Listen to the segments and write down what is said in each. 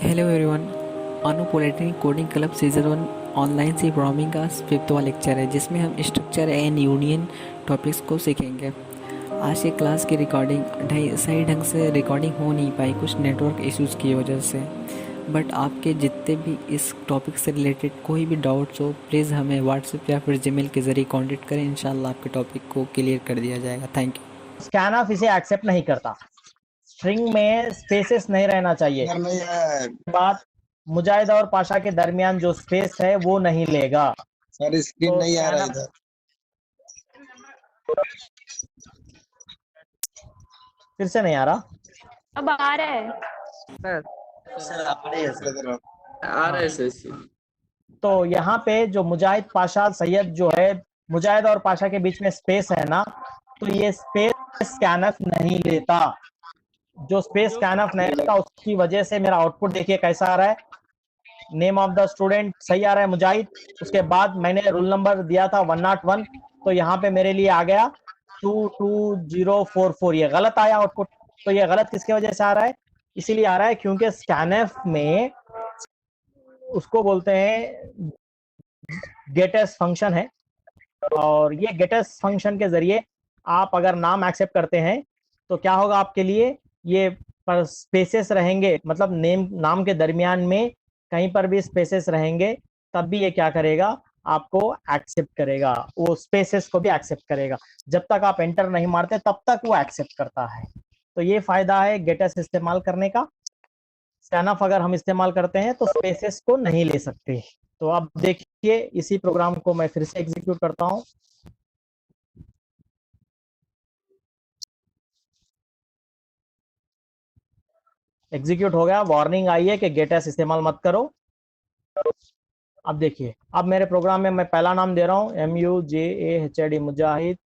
Hello everyone. Anu polytechnic coding club season 1 online C programming का 5वां lecture है, जिसमें हम स्ट्रक्चर एंड यूनियन टॉपिक्स को सीखेंगे। आज की क्लास की रिकॉर्डिंग सही ढंग से रिकॉर्डिंग हो नहीं पाई कुछ नेटवर्क इश्यूज़ की वजह से। बट आपके जितने भी इस टॉपिक से रिलेटेड कोई भी डाउट्स हो, प्लीज़ हमें व्हाट्सएप या फिर जीमेल के ज़रिए कॉन्टेक्ट करें। इंशाल्लाह आपके टॉपिक को क्लियर कर दिया जाएगा। Thank you. स्कैनफ इसे एक्सेप्ट नहीं करता। स्ट्रिंग में स्पेसेस नहीं रहना चाहिए। इधर नहीं है बात मुजाहिद और पाशा के दरमियान जो स्पेस है वो नहीं लेगा। सर, स्क्रीन तो नहीं आ रहा स्कैनफ इधर। फिर से नहीं आ रहा। अब आ रहा है। सर आ रहा है सर। तो यहाँ पे जो मुजाहिद पाशा सैयद जो है, मुजाहिद और पाशा के बीच में स्पेस है ना, तो ये स्पेस स्कैनफ नहीं लेता। जो स्पेस स्कैनफ नहीं लेता उसकी वजह से मेरा आउटपुट देखिए कैसा आ रहा है। नेम ऑफ द स्टूडेंट सही आ रहा है मुजाहिद, उसके बाद मैंने रोल नंबर दिया था 101, तो यहाँ पे मेरे लिए आ गया 22044। ये गलत आया आउटपुट। तो ये गलत किसकी वजह से आ रहा है? इसीलिए आ रहा है क्योंकि स्कैनफ में उसको बोलते हैं गेटस फंक्शन है, और ये गेटस फंक्शन के जरिए आप अगर नाम एक्सेप्ट करते हैं तो क्या होगा आपके लिए, ये पर स्पेसेस रहेंगे, मतलब नाम के दरमियान में कहीं पर भी स्पेसेस रहेंगे, तब भी ये क्या करेगा, आपको एक्सेप्ट करेगा, वो स्पेसेस को भी एक्सेप्ट करेगा। जब तक आप एंटर नहीं मारते तब तक वो एक्सेप्ट करता है। तो ये फायदा है गेटस इस्तेमाल करने का। स्कैनफ अगर हम इस्तेमाल करते हैं तो स्पेसेस को नहीं ले सकते। तो अब देखिए, इसी प्रोग्राम को मैं फिर से एग्जीक्यूट करता हूं। एग्जीक्यूट हो गया, वार्निंग आई है कि गेटस इस्तेमाल मत करो। अब देखिए, अब मेरे प्रोग्राम में मैं पहला नाम दे रहा हूं MUJAHID मुजाहिद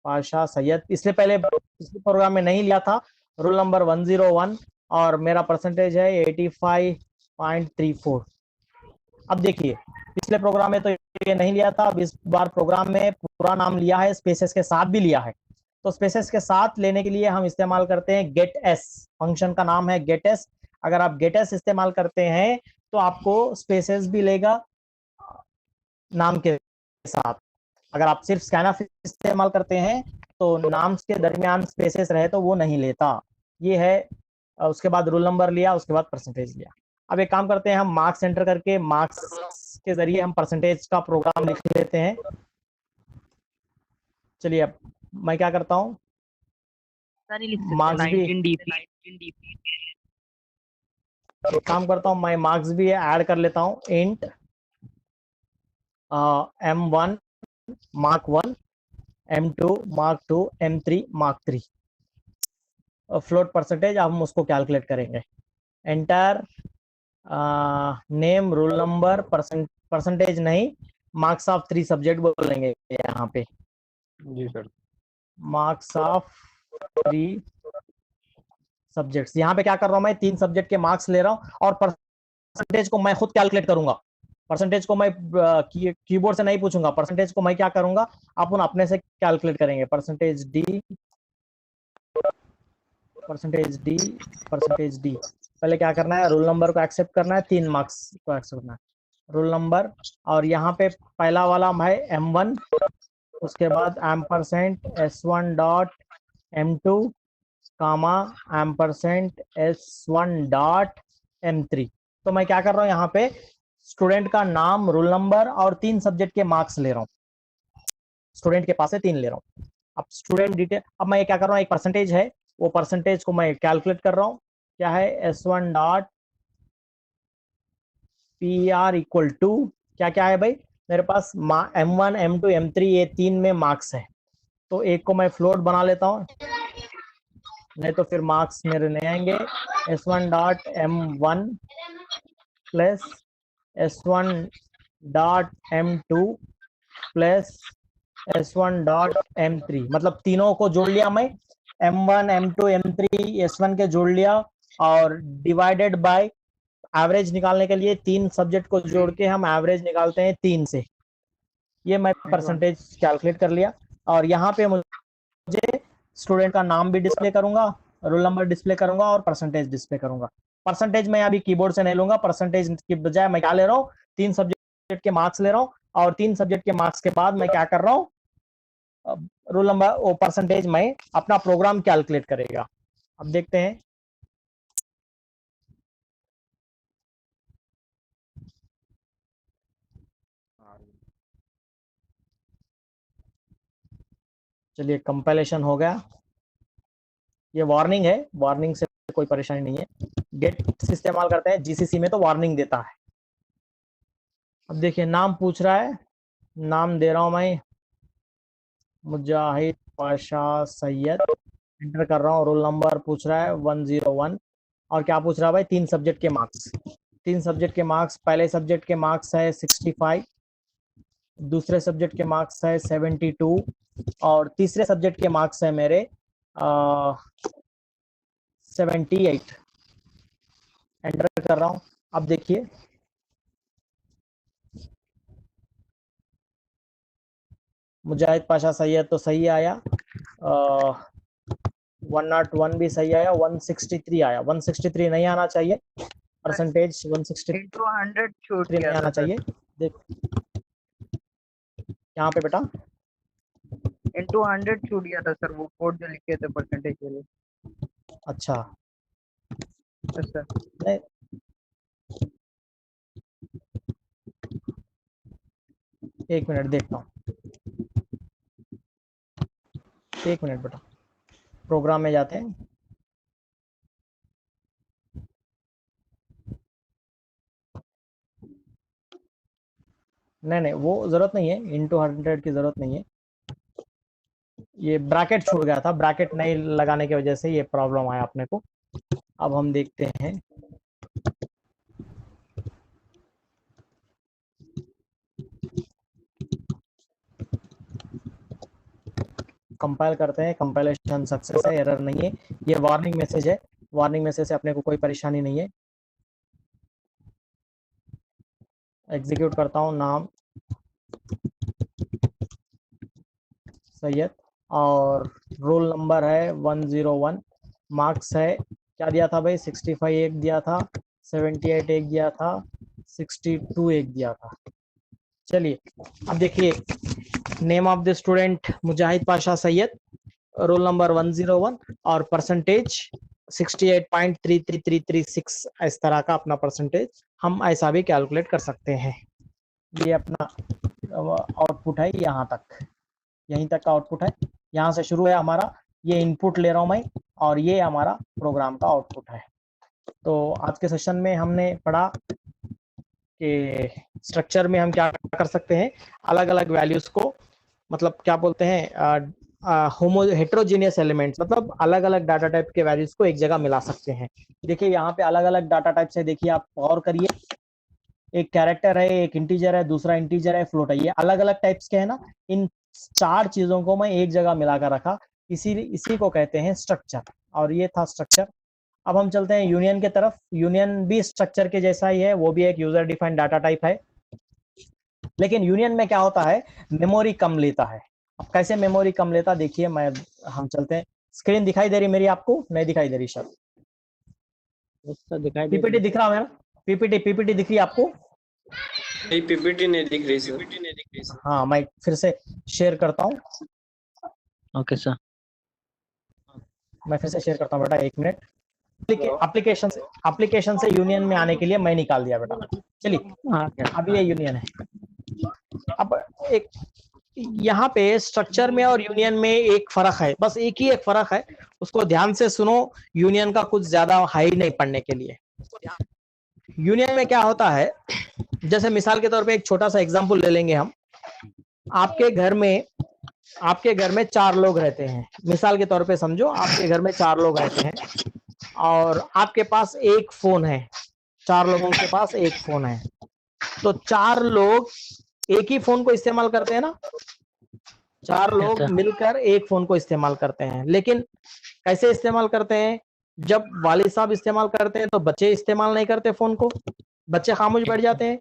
पाशा सैयद। इससे पहले पिछले प्रोग्राम में नहीं लिया था, रोल नंबर 101 और मेरा परसेंटेज है 85.34। अब देखिए, पिछले प्रोग्राम में तो ये नहीं लिया था, अब इस बार प्रोग्राम में पूरा नाम लिया है, स्पेसेस के साथ भी लिया है। तो स्पेसेस के साथ लेने के लिए हम इस्तेमाल करते हैं गेट एस। फंक्शन का नाम है गेट एस। अगर आप गेट एस इस्तेमाल करते हैं तो आपको स्पेसेस भी लेगा नाम के साथ। अगर आप सिर्फ स्कैनफ इस्तेमाल करते हैं तो नाम के दरमियान स्पेसेस रहे तो वो नहीं लेता। ये है। उसके बाद रोल नंबर लिया, उसके बाद परसेंटेज लिया। अब एक काम करते हैं, हम मार्क्स एंटर करके मार्क्स के जरिए हम परसेंटेज का प्रोग्राम लिख लेते हैं। चलिए, अब मैं क्या करता हूँ, मार्क्स भी एक काम करता हूँ, मैं मार्क्स भी ऐड कर लेता हूँ। Int M1 mark 1, M2 mark 2, M3 mark 3, float percentage. अब हम उसको कैलकुलेट करेंगे। Enter name roll number percentage नहीं, मार्क्स ऑफ 3 सब्जेक्ट बोलेंगे यहाँ पे। जी सर। Marks of 3 subjects. यहाँ पे क्या कर रहा हूँ, मैं 3 सब्जेक्ट के मार्क्स ले रहा हूँ और परसेंटेज को मैं खुद कैलकुलेट करूंगा। परसेंटेज को मैं कीबोर्ड से नहीं पूछूंगा, परसेंटेज को मैं क्या करूंगा, अपन अपने से कैलकुलेट करेंगे। Percentage D, percentage D, percentage D. पहले क्या करना है, रोल नंबर को एक्सेप्ट करना है, 3 मार्क्स को एक्सेप्ट करना है, रोल नंबर। और यहाँ पे पहला वाला है M1, उसके बाद %S1 डॉट M2 कामा %S1 डॉट M3। तो मैं क्या कर रहा हूँ, यहाँ पे स्टूडेंट का नाम, रोल नंबर और 3 सब्जेक्ट के मार्क्स ले रहा हूँ। स्टूडेंट के पास से 3 ले रहा हूँ। अब स्टूडेंट डिटेल, अब मैं क्या कर रहा हूँ, एक परसेंटेज है, वो परसेंटेज को मैं कैलकुलेट कर रहा हूँ। क्या है, S1 dot PR equal to क्या क्या है भाई, मेरे पास M1 M2 M3 ये 3 में मार्क्स है, तो एक को मैं फ्लोट बना लेता हूँ, नहीं तो फिर मार्क्स मेरे नहीं आएंगे। S1 dot M1 plus S1 dot M2 plus S1 dot M3, मतलब तीनों को जोड़ लिया मैं, M1 M2 M3 S1 के जोड़ लिया, और डिवाइडेड बाय एवरेज निकालने के लिए 3 सब्जेक्ट को जोड़ के हम एवरेज निकालते हैं 3 से। ये मैं परसेंटेज कैलकुलेट कर लिया। और यहाँ पे मुझे स्टूडेंट का नाम भी डिस्प्ले करूंगा, रोल नंबर डिस्प्ले करूंगा और परसेंटेज डिस्प्ले करूंगा। परसेंटेज मैं अभी कीबोर्ड से नहीं लूंगा, परसेंटेज की बजाय मैं क्या ले रहा हूँ, 3 सब्जेक्ट के मार्क्स ले रहा हूँ, और 3 सब्जेक्ट के मार्क्स के बाद मैं क्या कर रहा हूँ, रोल नंबर वो परसेंटेज में अपना प्रोग्राम कैलकुलेट करेगा। अब देखते हैं। चलिए कंपाइलेशन हो गया। ये वार्निंग है, वार्निंग से कोई परेशानी नहीं है। गेट इस्तेमाल करते हैं, जीसीसी में तो वार्निंग देता है। अब देखिए नाम पूछ रहा है, नाम दे रहा हूं मैं मुजाहिद पाशा सैयद, एंटर कर रहा हूँ। रोल नंबर पूछ रहा है 101, और क्या पूछ रहा है भाई, 3 सब्जेक्ट के मार्क्स। 3 सब्जेक्ट के मार्क्स, पहले सब्जेक्ट के मार्क्स है 65, दूसरे सब्जेक्ट के मार्क्स है 72, और तीसरे सब्जेक्ट के मार्क्स है मेरे 78। एंटर कर रहा हूँ। अब देखिए मुजाहिद पाशा सैयद तो सही आया, 101 भी सही आया, 163 आया। 163 नहीं आना चाहिए, परसेंटेज 163 into 100 छूट नहीं गया आना था सर। चाहिए। देख यहाँ पे बेटा into 100 छूट गया था सर, वो कोड जो लिखे थे परसेंटेज के लिए। अच्छा यस सर। नहीं, एक मिनट देखता हूँ, एक मिनट बेटा, प्रोग्राम में जाते हैं। नहीं नहीं वो जरूरत नहीं है, इंटू 100 की जरूरत नहीं है, ये ब्रैकेट छूट गया था, ब्रैकेट नहीं लगाने की वजह से ये प्रॉब्लम आया अपने को। अब हम देखते हैं। कंपाइल करते हैं, कंपाइलेशन सक्सेस है, एरर नहीं है। ये वार्निंग मैसेज है, वार्निंग मैसेज से अपने को कोई परेशानी नहीं है। एग्जीक्यूट करता हूँ, नाम सैयद, और रोल नंबर है 101, मार्क्स है क्या दिया था भाई, 65 एक दिया था, 78 एक दिया था, 62 एक दिया था। चलिए अब देखिए, name of the student Mujahid Pasha Syed, roll number 101, और परसेंटेज 68.33336, इस तरह का अपना परसेंटेज हम ऐसा भी कैलकुलेट कर सकते हैं। ये अपना आउटपुट है, यहाँ तक, यहीं तक का आउटपुट है, यहाँ से शुरू है हमारा, ये इनपुट ले रहा हूँ मैं, और ये हमारा प्रोग्राम का आउटपुट है। तो आज के सेशन में हमने पढ़ा कि स्ट्रक्चर में हम क्या कर सकते हैं, अलग अलग वैल्यूज को, मतलब क्या बोलते हैं, हेट्रोजीनियस एलिमेंट्स, मतलब अलग अलग डाटा टाइप के वैल्यूज को एक जगह मिला सकते हैं। देखिए यहाँ पे अलग अलग डाटा टाइप्स है, देखिए आप गौर करिए, एक कैरेक्टर है, एक इंटीजर है, दूसरा इंटीजर है, फ्लोट है, ये अलग अलग टाइप्स के है ना। इन 4 चीजों को मैं एक जगह मिलाकर रखा, इसी को कहते हैं स्ट्रक्चर, और ये था स्ट्रक्चर। अब हम चलते हैं यूनियन की तरफ। यूनियन भी स्ट्रक्चर के जैसा ही है, वो भी एक यूजर डिफाइंड डाटा टाइप है, लेकिन यूनियन में क्या होता है, मेमोरी कम लेता है। अब कैसे मेमोरी कम लेता, देखिए हम चलते हैं। स्क्रीन दिखाई दे रही मेरी आपको, नहीं दिखाई दे रही सर? पीपीटी दिख रहा है मेरा? पीपीटी दिख रही है आपको? नहीं, पीपीटी नहीं दिख रही सर। हाँ मैं फिर से शेयर करता हूँ। Okay sir. मैं फिर से शेयर करता हूँ बेटा, एक मिनट। एप्लीकेशन से यूनियन में आने के लिए मैं निकाल दिया बेटा। चलिए अब ये यूनियन है। अब एक यहाँ पे स्ट्रक्चर में और यूनियन में एक फर्क है, बस एक ही एक फर्क है, उसको ध्यान से सुनो। यूनियन का कुछ ज्यादा हाई नहीं पढ़ने के लिए। यूनियन में क्या होता है, जैसे मिसाल के तौर पे एक छोटा सा एग्जांपल ले लेंगे हम। आपके घर में 4 लोग रहते हैं, मिसाल के तौर पे समझो, आपके घर में 4 लोग रहते हैं, और आपके पास एक फोन है। 4 लोगों के पास एक फोन है, तो 4 लोग एक ही फोन को इस्तेमाल करते हैं ना। 4 लोग मिलकर एक फोन को इस्तेमाल करते हैं, लेकिन कैसे इस्तेमाल करते हैं? जब वालिद साहब इस्तेमाल करते हैं तो बच्चे इस्तेमाल नहीं करते फोन को, बच्चे खामोश बैठ जाते हैं।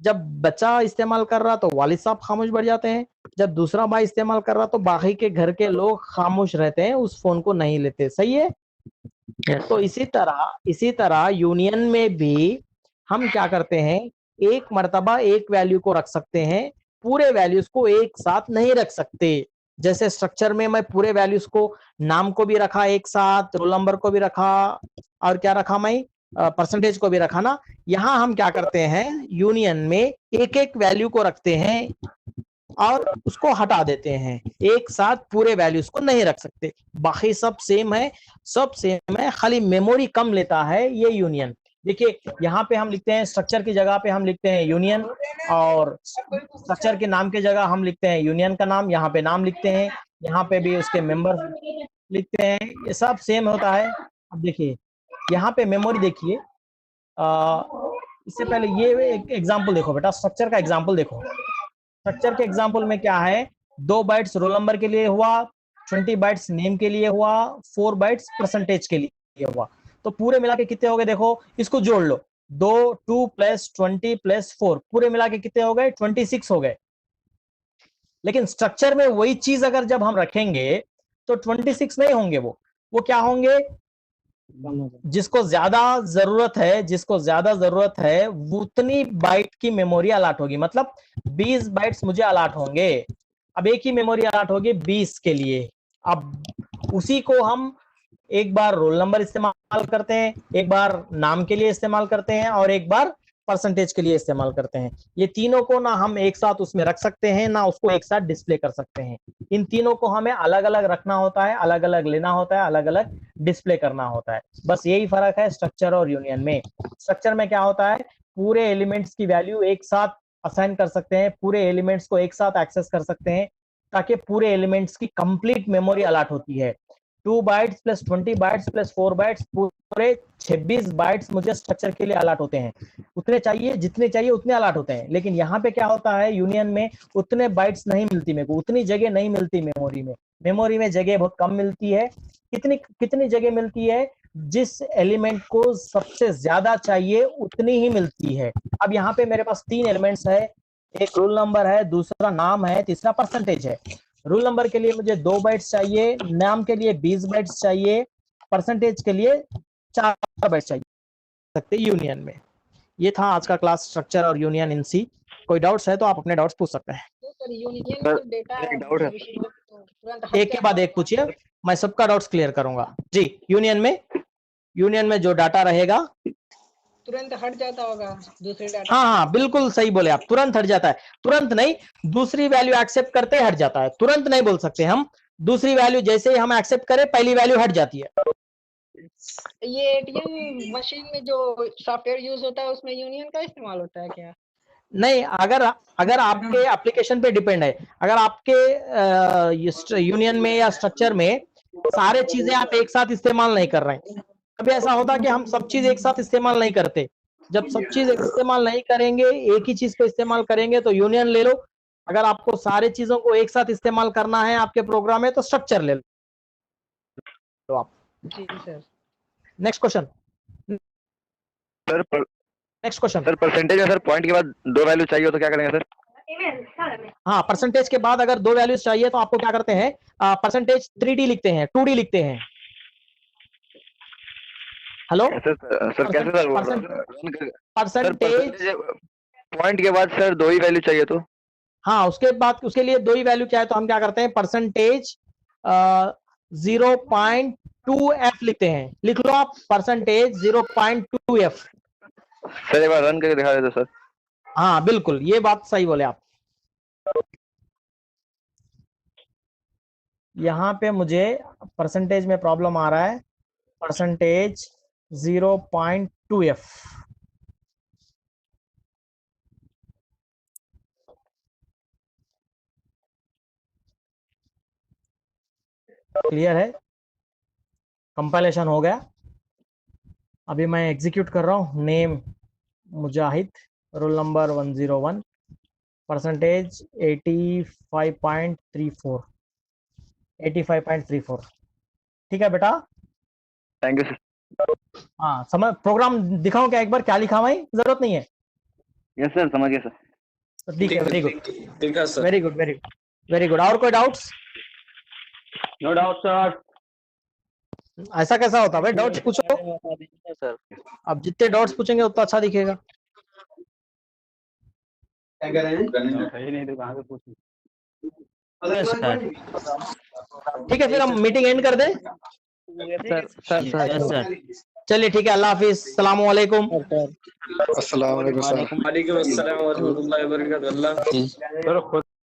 जब बच्चा इस्तेमाल कर रहा तो वालिद साहब खामोश बैठ जाते हैं। जब दूसरा भाई इस्तेमाल कर रहा तो बाकी के घर के लोग खामोश रहते हैं, उस फोन को नहीं लेते। सही है? तो इसी तरह यूनियन में भी हम क्या करते हैं, एक मर्तबा एक वैल्यू को रख सकते हैं, पूरे वैल्यूज को एक साथ नहीं रख सकते। जैसे स्ट्रक्चर में मैं पूरे वैल्यूज को, नाम को भी रखा एक साथ, रोल नंबर को भी रखा, और क्या रखा मैं, परसेंटेज को भी रखा ना। यहाँ हम क्या करते हैं, यूनियन में एक एक वैल्यू को रखते हैं और उसको हटा देते हैं, एक साथ पूरे वैल्यूज को नहीं रख सकते। बाकी सब सेम है, खाली मेमोरी कम लेता है ये यूनियन। देखिए यहाँ पे हम लिखते हैं, स्ट्रक्चर की जगह पे हम लिखते हैं यूनियन, और स्ट्रक्चर के नाम की जगह हम लिखते हैं यूनियन का नाम, यहाँ पे नाम लिखते हैं, यहाँ पे भी उसके मेंबर लिखते हैं, ये सब सेम होता है। अब देखिए यहाँ पे मेमोरी देखिए, इससे पहले ये एक एग्जांपल देखो बेटा, स्ट्रक्चर का एग्जांपल देखो। स्ट्रक्चर के एग्जांपल में क्या है, 2 बाइट्स रोल नंबर के लिए हुआ, 20 बाइट्स नेम के लिए हुआ, 4 बाइट्स परसेंटेज के लिए हुआ। तो पूरे मिला के कितने हो गए, देखो इसको जोड़ लो, 2 प्लस 20 प्लस 4, पूरे मिला के कितने हो गए, 26 हो गए। लेकिन स्ट्रक्चर में वही चीज अगर जब हम रखेंगे तो 26 नहीं होंगे, वो क्या होंगे, जिसको ज्यादा जरूरत है उतनी बाइट की मेमोरी अलाट होगी। मतलब 20 बाइट्स मुझे अलाट होंगे, अब एक ही मेमोरी अलाट होगी 20 के लिए। अब उसी को हम एक बार रोल नंबर इस्तेमाल करते हैं, एक बार नाम के लिए इस्तेमाल करते हैं, और एक बार परसेंटेज के लिए इस्तेमाल करते हैं। ये तीनों को ना हम एक साथ उसमें रख सकते हैं, ना उसको एक साथ डिस्प्ले कर सकते हैं। इन तीनों को हमें अलग अलग रखना होता है, अलग अलग लेना होता है, अलग अलग डिस्प्ले करना होता है। बस यही फर्क है स्ट्रक्चर और यूनियन में। स्ट्रक्चर में क्या होता है, पूरे एलिमेंट्स की वैल्यू एक साथ असाइन कर सकते हैं, पूरे एलिमेंट्स को एक साथ एक्सेस कर सकते हैं, ताकि पूरे एलिमेंट्स की कंप्लीट मेमोरी अलाट होती है। 2 bytes plus 20 bytes plus 4 bytes, पूरे 26 बाइट्स मुझे स्ट्रक्चर के लिए अलाट होते हैं। उतने चाहिए, जितने चाहिए उतने अलाट होते हैं। लेकिन यहाँ पे क्या होता है, यूनियन में उतने बाइट्स नहीं मिलती मेरे को, उतनी जगह नहीं मिलती मेमोरी में जगह बहुत कम मिलती है। कितनी जगह मिलती है, जिस एलिमेंट को सबसे ज्यादा चाहिए उतनी ही मिलती है। अब यहाँ पे मेरे पास 3 एलिमेंट्स है, एक रोल नंबर है, दूसरा नाम है, तीसरा परसेंटेज है। रोल नंबर के लिए मुझे 2 बाइट्स चाहिए, नाम के लिए 20 बाइट्स चाहिए, परसेंटेज के लिए 4 बाइट्स चाहिए सकते यूनियन में। ये था आज का क्लास, स्ट्रक्चर और यूनियन इन सी। कोई डाउट्स है तो आप अपने डाउट्स पूछ सकते हैं। एक के बाद एक पूछिए, मैं सबका डाउट्स क्लियर करूंगा जी। यूनियन में जो डाटा रहेगा तुरंत हट जाता होगा दूसरे डाटा। हाँ बिल्कुल सही बोले आप, तुरंत हट जाता है। तुरंत नहीं, दूसरी वैल्यू एक्सेप्ट करते हट जाता है, तुरंत नहीं बोल सकते हम। दूसरी वैल्यू जैसे ही हम एक्सेप्ट करें, पहली वैल्यू हट जाती है। ये एटीएम मशीन में जो सॉफ्टवेयर यूज होता है उसमें यूनियन का इस्तेमाल होता है क्या? नहीं, अगर आपके एप्लीकेशन पे डिपेंड है। अगर आपके यूनियन में या स्ट्रक्चर में सारे चीजें आप एक साथ इस्तेमाल नहीं कर रहे हैं, कभी ऐसा होता कि हम सब चीज एक साथ इस्तेमाल नहीं करते। जब सब चीज इस्तेमाल नहीं करेंगे, एक ही चीज को इस्तेमाल करेंगे तो यूनियन ले लो। अगर आपको सारे चीजों को एक साथ इस्तेमाल करना है आपके प्रोग्राम में तो स्ट्रक्चर ले लो। तो आप जी sir. Next question sir percentage में सर पॉइंट के बाद 2 वैल्यू चाहिए तो क्या करेंगे सर? हाँ, परसेंटेज के बाद अगर 2 वैल्यूज चाहिए तो आपको क्या करते हैं, परसेंटेज 3D लिखते हैं, 2D लिखते हैं। हेलो सर कैसे सर परसेंटेज पॉइंट के बाद सर 2 ही वैल्यू चाहिए तो? हाँ, उसके बाद उसके लिए 2 ही वैल्यू क्या है, तो हम क्या करते हैं, परसेंटेज 0.2f लिखते हैं। लिख लो आप, परसेंटेज 0.2f। सर एक बार रन करके दिखा देते सर। हाँ बिल्कुल, ये बात सही बोले आप। यहाँ पे मुझे परसेंटेज में प्रॉब्लम आ रहा है, परसेंटेज 0.2f। क्लियर है, कंपाइलेशन हो गया। अभी मैं एग्जीक्यूट कर रहा हूँ। नेम मुजाहिद, रोल नंबर 101, परसेंटेज 85.34। ठीक है बेटा, थैंक यू सर। हाँ समझ, प्रोग्राम दिखाऊं क्या एक बार, क्या लिखा भाई, जरूरत नहीं है? यस सर, समझ गया सर। ठीक है, वेरी गुड, देखा sir. Very good, very good. और कोई डाउट्स? No doubt sir. ऐसा कैसा होता है भाई? डाउट्स पूछो। सर अब जितने डाउट्स पूछेंगे उतना अच्छा दिखेगा। क्या कर रहे हैं? ठीक है, फिर हम मीटिंग एंड कर दें। सर चलिए ठीक है, अल्लाह हाफिज, सलाम वालेकुम। अस्सलाम वालेकुम सर। वालेकुम अस्सलाम व रहमतुल्लाहि व बरकातहू। अल्लाह हाफिज़।